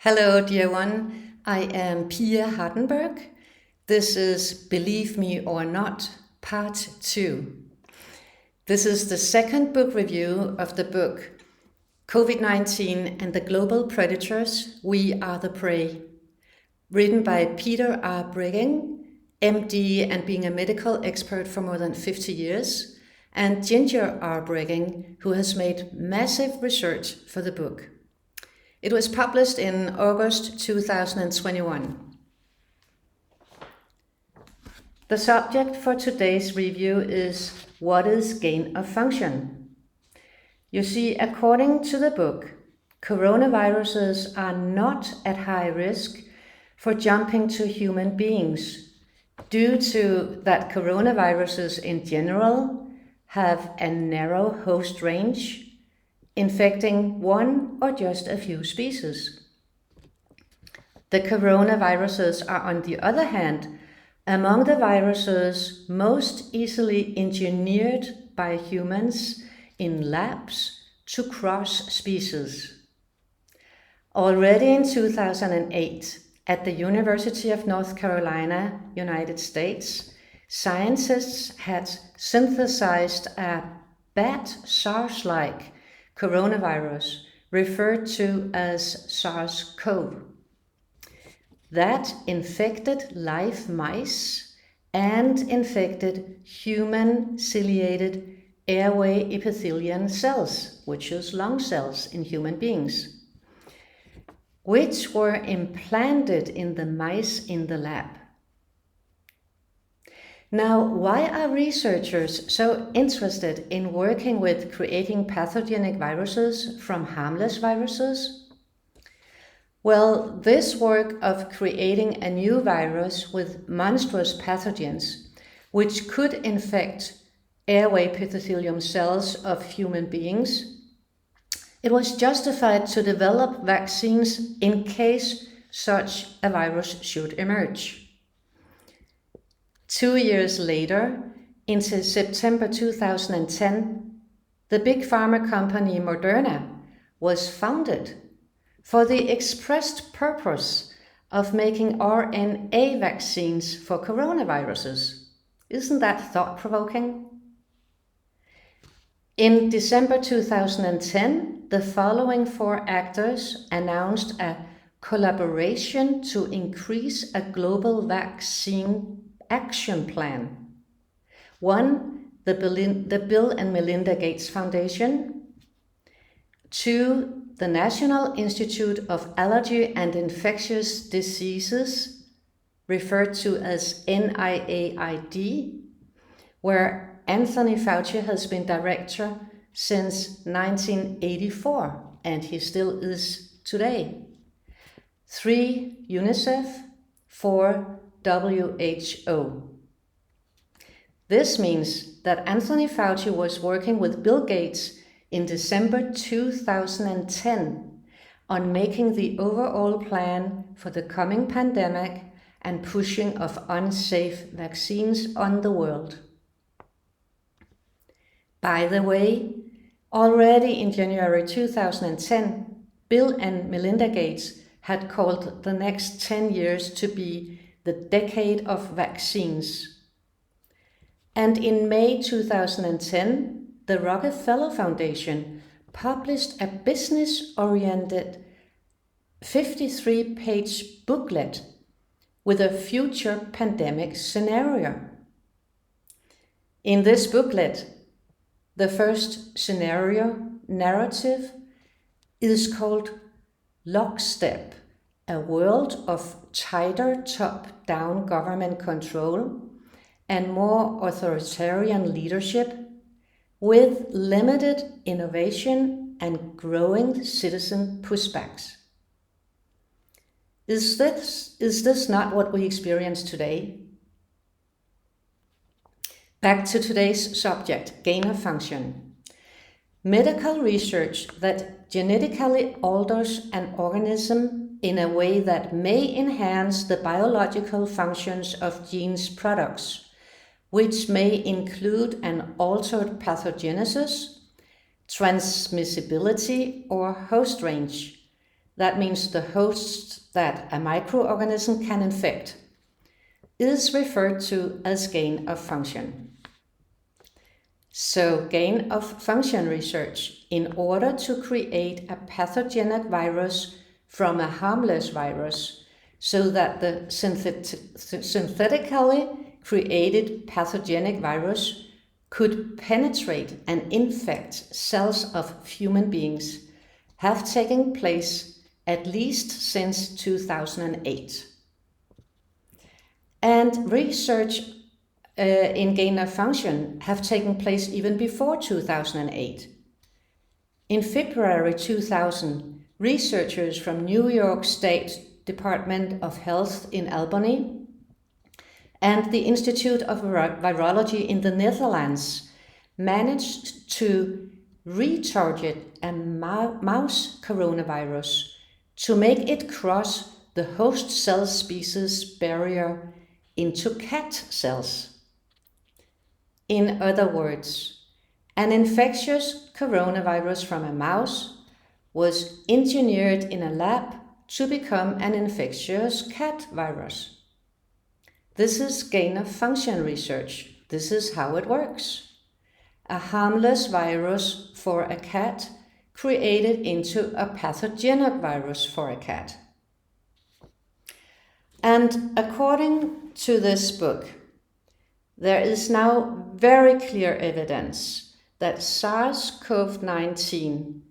Hello, dear one. I am Pia Hardenberg. This is Believe Me or Not, Part 2. This is the second book review of the book COVID-19 and the Global Predators, We Are the Prey, written by Peter R. Breggin, MD, and being a medical expert for more than 50 years, and Ginger R. Breggin, who has made massive research for the book. It was published in August 2021. The subject for today's review is what is gain of function? You see, according to the book, coronaviruses are not at high risk for jumping to human beings due to that coronaviruses in general have a narrow host range, infecting one or just a few species. The coronaviruses are, on the other hand, among the viruses most easily engineered by humans in labs to cross species. Already in 2008, at the University of North Carolina, United States, scientists had synthesized a bat SARS-like coronavirus, referred to as SARS-CoV, that infected live mice and infected human ciliated airway epithelial cells, which is lung cells in human beings, which were implanted in the mice in the lab. Now, why are researchers so interested in working with creating pathogenic viruses from harmless viruses? Well, this work of creating a new virus with monstrous pathogens, which could infect airway epithelium cells of human beings, it was justified to develop vaccines in case such a virus should emerge. 2 years later, in September 2010, the big pharma company Moderna was founded for the expressed purpose of making RNA vaccines for coronaviruses. Isn't that thought-provoking? In December 2010, the following 4 actors announced a collaboration to increase a global vaccine action plan. 1, the Bill and Melinda Gates Foundation. 2, the National Institute of Allergy and Infectious Diseases, referred to as NIAID, where Anthony Fauci has been director since 1984, and he still is today. 3, UNICEF. 4, WHO. This means that Anthony Fauci was working with Bill Gates in December 2010 on making the overall plan for the coming pandemic and pushing of unsafe vaccines on the world. By the way, already in January 2010, Bill and Melinda Gates had called the next 10 years to be the decade of vaccines. And in May 2010, the Rockefeller Foundation published a business-oriented 53-page booklet with a future pandemic scenario. In this booklet, the first scenario narrative is called Lockstep, a world of tighter top-down government control and more authoritarian leadership with limited innovation and growing citizen pushbacks. Is this not what we experience today? Back to today's subject, gain of function. Medical research that genetically alters an organism in a way that may enhance the biological functions of genes products, which may include an altered pathogenesis, transmissibility, or host range, that means the hosts that a microorganism can infect, is referred to as gain of function. So gain of function research, in order to create a pathogenic virus from a harmless virus, so that the synthetically created pathogenic virus could penetrate and infect cells of human beings, have taken place at least since 2008. And research in gain of function have taken place even before 2008. In February 2000, researchers from New York State Department of Health in Albany and the Institute of Virology in the Netherlands managed to retarget a mouse coronavirus to make it cross the host cell species barrier into cat cells. In other words, an infectious coronavirus from a mouse was engineered in a lab to become an infectious cat virus. This is gain of function research. This is how it works. A harmless virus for a cat created into a pathogenic virus for a cat. And according to this book, there is now very clear evidence that SARS-CoV-19,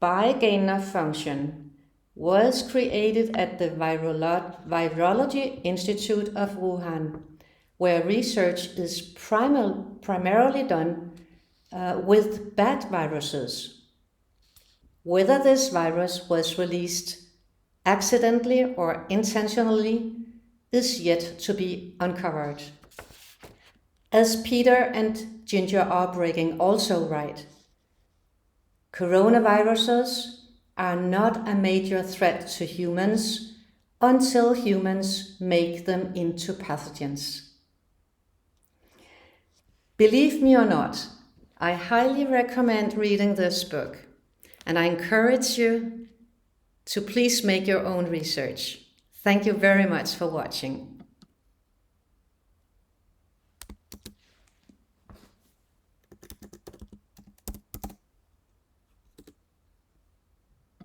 by gain of function, was created at the Virology Institute of Wuhan, where research is primarily done with bat viruses. Whether this virus was released accidentally or intentionally is yet to be uncovered. As Peter and Ginger R. Breggin also write, coronaviruses are not a major threat to humans until humans make them into pathogens. Believe me or not, I highly recommend reading this book, and I encourage you to please make your own research. Thank you very much for watching.